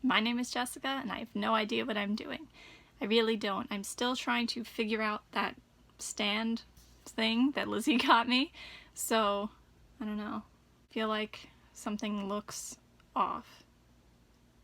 My name is Jessica and I have no idea what I'm doing. I really don't. I'm still trying to figure out that stand thing that Lizzie got me. So, I don't know. I feel like something looks off.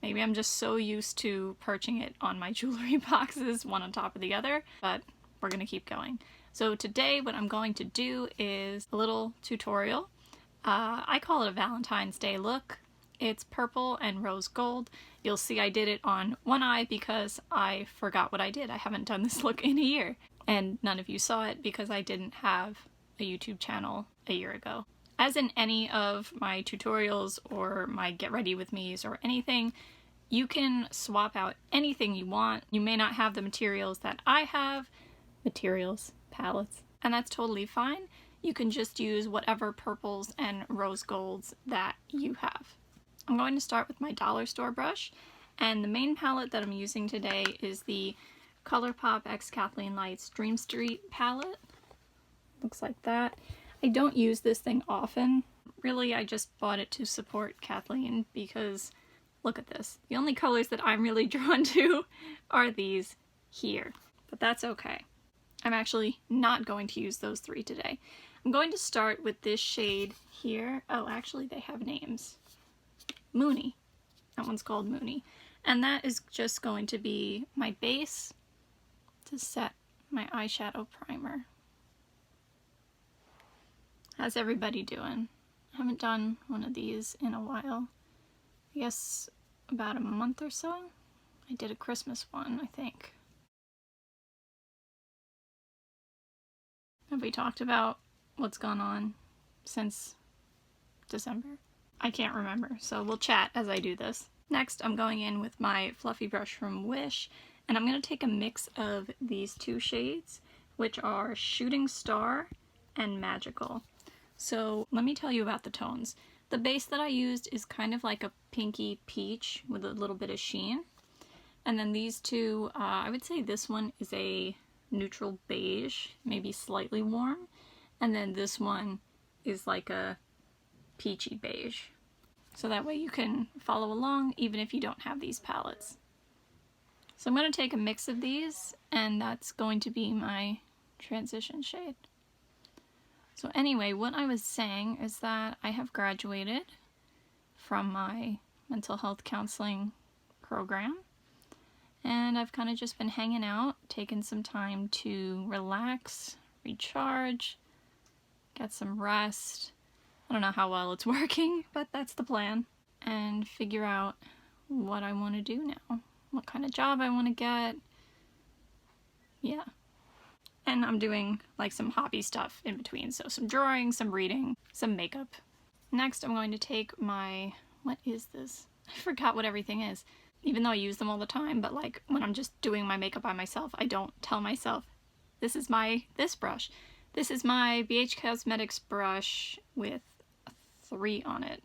Maybe I'm just so used to perching it on my jewelry boxes, one on top of the other, but we're gonna keep going. So today what I'm going to do is a little tutorial. I call it a Valentine's Day look. It's purple and rose gold. You'll see I did it on one eye because I forgot what I did. I haven't done this look in a year. And none of you saw it because I didn't have a YouTube channel a year ago. As in any of my tutorials or my get ready with me's or anything, you can swap out anything you want. You may not have the materials that I have, palettes, and that's totally fine. You can just use whatever purples and rose golds that you have. I'm going to start with my dollar store brush, and the main palette that I'm using today is the Colourpop x Kathleenlights Dream Street palette. Looks like that. I don't use this thing often. Really, I just bought it to support Kathleen because look at this. The only colors that I'm really drawn to are these here, but that's okay. I'm actually not going to use those three today. I'm going to start with this shade here. Oh, actually they have names. Moony. That one's called Moony. And that is just going to be my base to set my eyeshadow primer. How's everybody doing? I haven't done one of these in a while. I guess about a month or so. I did a Christmas one, I think. Have we talked about what's gone on since December? I can't remember, so we'll chat as I do this. Next, I'm going in with my fluffy brush from Wish, and I'm going to take a mix of these two shades, which are Shooting Star and Magical. So let me tell you about the tones. The base that I used is kind of like a pinky peach with a little bit of sheen. And then these two, I would say this one is a neutral beige, maybe slightly warm. And then this one is like a peachy beige. So that way you can follow along even if you don't have these palettes. So I'm going to take a mix of these, and that's going to be my transition shade. So anyway, what I was saying is that I have graduated from my mental health counseling program, and I've kind of just been hanging out, taking some time to relax, recharge, get some rest. I don't know how well it's working, but that's the plan. And figure out what I want to do now. What kind of job I want to get. Yeah. And I'm doing like some hobby stuff in between. So some drawing, some reading, some makeup. Next I'm going to take my, what is this? I forgot what everything is. Even though I use them all the time, but like when I'm just doing my makeup by myself, I don't tell myself, this is this brush. This is my BH Cosmetics brush with a 3 on it.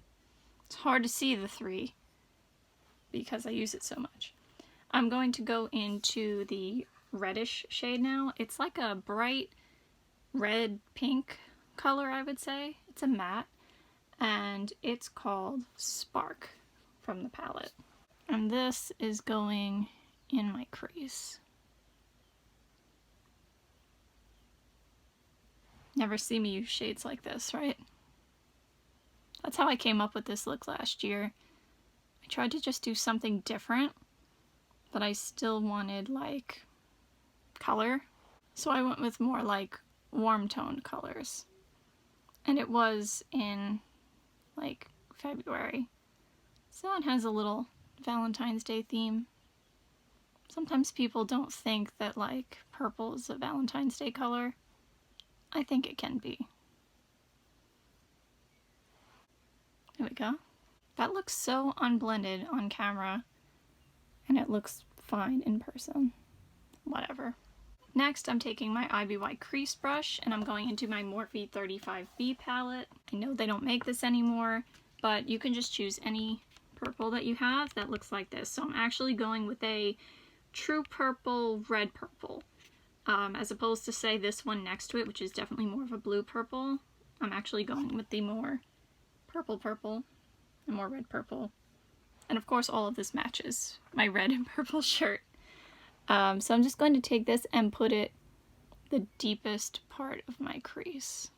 It's hard to see the 3 because I use it so much. I'm going to go into the reddish shade now. It's like a bright red pink color, I would say. It's a matte, and it's called Spark from the palette. And this is going in my crease. Never see me use shades like this, right? That's how I came up with this look last year. I tried to just do something different, but I still wanted like color. So I went with more like warm toned colors. And it was in like February. So it has a little Valentine's Day theme. Sometimes people don't think that like purple is a Valentine's Day color. I think it can be. There we go. That looks so unblended on camera, and it looks fine in person. Whatever. Next, I'm taking my IBY crease brush, and I'm going into my Morphe 35B palette. I know they don't make this anymore, but you can just choose any purple that you have that looks like this. So I'm actually going with a true purple, red purple. As opposed to say this one next to it, which is definitely more of a blue purple. I'm actually going with the more purple, the more red purple And of course all of this matches my red and purple shirt. So I'm just going to take this and put it the deepest part of my crease.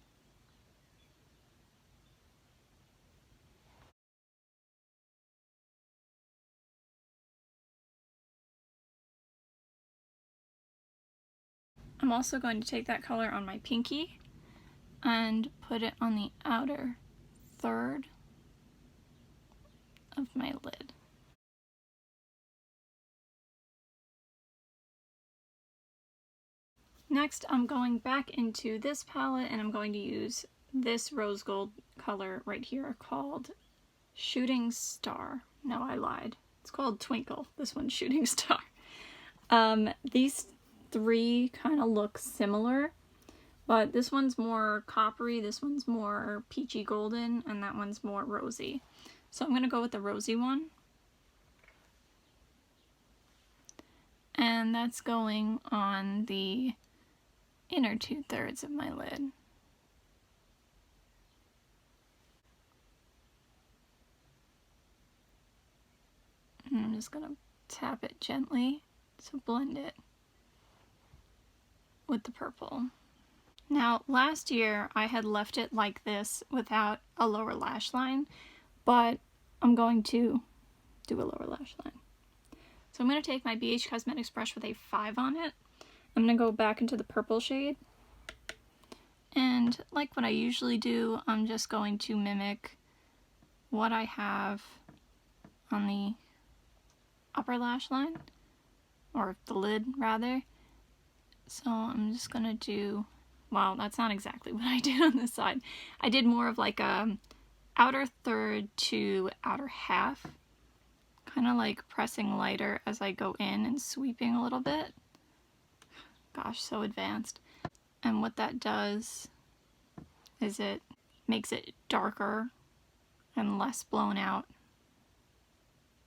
I'm also going to take that color on my pinky and put it on the outer third of my lid. Next, I'm going back into this palette and I'm going to use this rose gold color right here called Shooting Star. No, I lied. It's called Twinkle. This one's Shooting Star. These three kind of look similar, but this one's more coppery, this one's more peachy golden, and that one's more rosy. So I'm going to go with the rosy one. And that's going on the inner 2/3 of my lid. And I'm just going to tap it gently to blend it with the purple. Now, last year I had left it like this without a lower lash line, but I'm going to do a lower lash line. So I'm going to take my BH Cosmetics brush with a 5 on it. I'm going to go back into the purple shade. And like what I usually do, I'm just going to mimic what I have on the upper lash line, or the lid rather. So I'm just going to do, well, that's not exactly what I did on this side. I did more of like a outer third to outer half, kind of like pressing lighter as I go in and sweeping a little bit. Gosh, so advanced. And what that does is it makes it darker and less blown out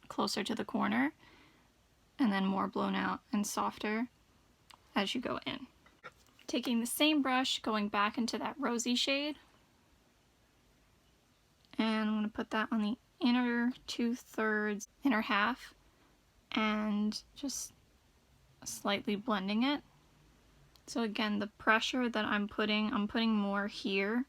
closer to the corner, and then more blown out and softer as you go in. Taking the same brush, going back into that rosy shade, and I'm going to put that on the inner 2/3, inner half, and just slightly blending it. So again, the pressure that I'm putting more here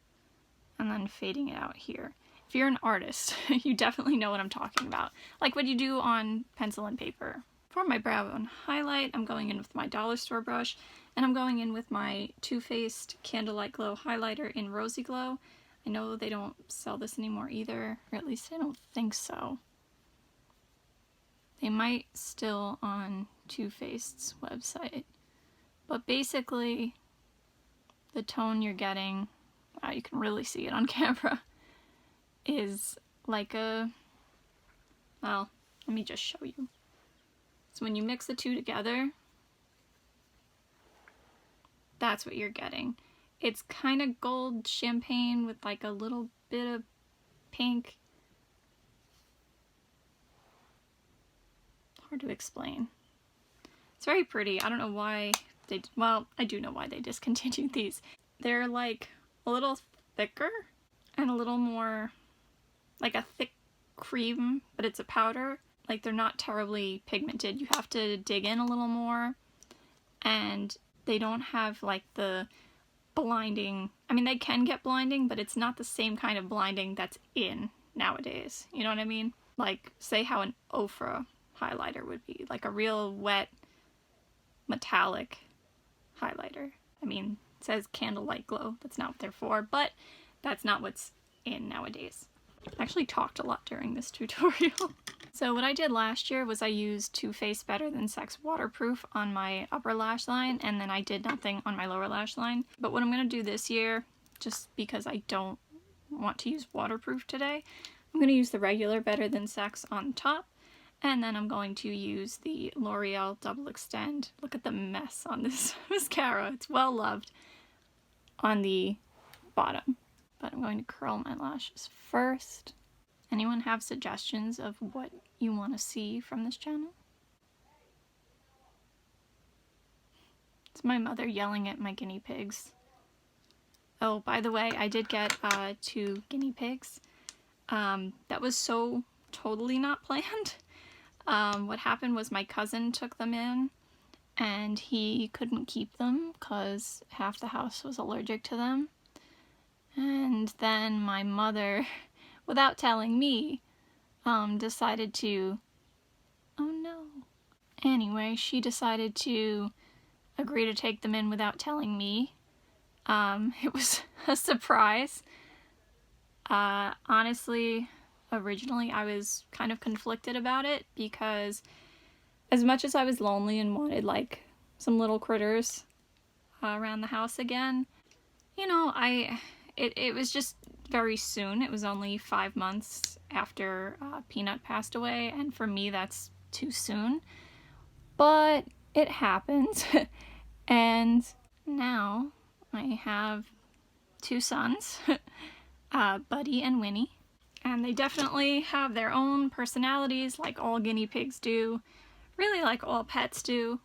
and then fading it out here. If you're an artist, you definitely know what I'm talking about. Like what you do on pencil and paper. For my brow bone highlight, I'm going in with my dollar store brush, and I'm going in with my Too Faced Candlelight Glow highlighter in Rosy Glow. I know they don't sell this anymore either, or at least I don't think so. They might still on Too Faced's website. But basically, the tone you're getting, wow, you can really see it on camera, is like a, well, let me just show you. So when you mix the two together, that's what you're getting. It's kind of gold champagne with like a little bit of pink. Hard to explain. It's very pretty. I don't know why they, well, I do know why they discontinued these. They're like a little thicker and a little more like a thick cream, but it's a powder. Like they're not terribly pigmented. You have to dig in a little more, and they don't have like the blinding, I mean they can get blinding, but it's not the same kind of blinding that's in nowadays. You know what I mean? Like say how an Ofra highlighter would be, like a real wet metallic highlighter. I mean, it says Candlelight Glow, that's not what they're for, but that's not what's in nowadays. I actually talked a lot during this tutorial. So what I did last year was I used Too Faced Better Than Sex Waterproof on my upper lash line, and then I did nothing on my lower lash line. But what I'm going to do this year, just because I don't want to use waterproof today, I'm going to use the regular Better Than Sex on top, and then I'm going to use the L'Oreal Double Extend. Look at the mess on this mascara. It's well loved, on the bottom. But I'm going to curl my lashes first. Anyone have suggestions of what you want to see from this channel? It's my mother yelling at my guinea pigs. Oh, by the way, I did get 2 guinea pigs. That was so totally not planned. What happened was my cousin took them in and he couldn't keep them because half the house was allergic to them. And then my mother, without telling me, decided to, oh no. Anyway, she decided to agree to take them in without telling me. It was a surprise. Honestly, originally I was kind of conflicted about it because as much as I was lonely and wanted like some little critters around the house again, you know, it was just very soon. It was only 5 months after Peanut passed away, and for me that's too soon. But it happened, and now I have 2 sons, Buddy and Winnie, and they definitely have their own personalities like all guinea pigs do, really like all pets do,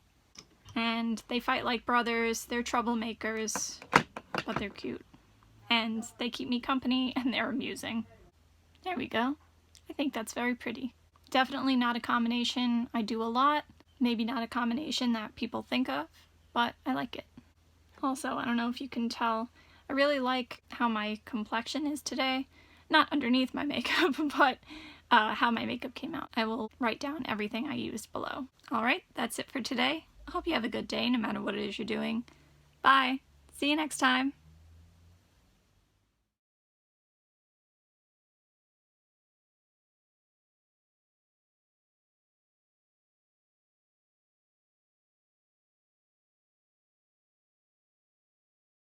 and they fight like brothers. They're troublemakers, but they're cute, and they keep me company, and they're amusing. There we go. I think that's very pretty. Definitely not a combination I do a lot, maybe not a combination that people think of, but I like it. Also, I don't know if you can tell, I really like how my complexion is today. Not underneath my makeup, but how my makeup came out. I will write down everything I used below. Alright, that's it for today. I hope you have a good day no matter what it is you're doing. Bye! See you next time!